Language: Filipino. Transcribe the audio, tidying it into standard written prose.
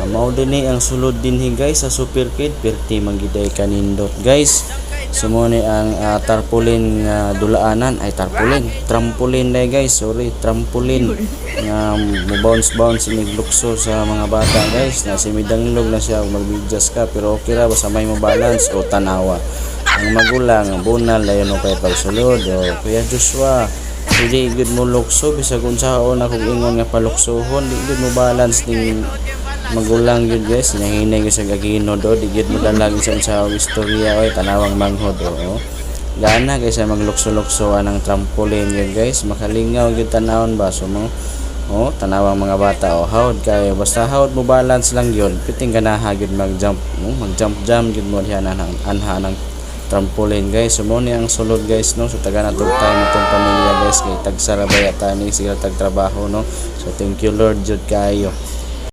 Mao dinhi ang sulod dinhi guys sa Super Kid, perti manggiday kanindot guys. Sumuni ang tarpaulin nga dulaanan ay trampoline day guys, sorry, trampoline nga mo bounce inig lukso sa mga bata guys. Na simidanglog na siya magbidjas ka pero okay ra basta may mo balance o tanawa. Ang magulang bunal dayon kay pagsulod o Kuya Joshua. Hindi gud mo lukso bisag unsaon akong ingon nga paluksohon, di gud mo balance ning magulang yun guys, nahinay ko sa gagino do, di gid mo dalag sa istorya oy tanawang manghod o. Gana kaysa maglukso-luksoan ng trampoline yun guys, makalingaw gyud tanawon ba so mo tanawang mga bata o hawd kay basta hawd mo balance lang yun, piting ganaha gyud mag-jump jump gyud mo diha anha ng trampoline guys. So mo ni ang sulod guys no, so taga na tug time itong pamilya guys kay tagsarabaya tani sila tagtrabaho no. So thank you Lord jud kayo.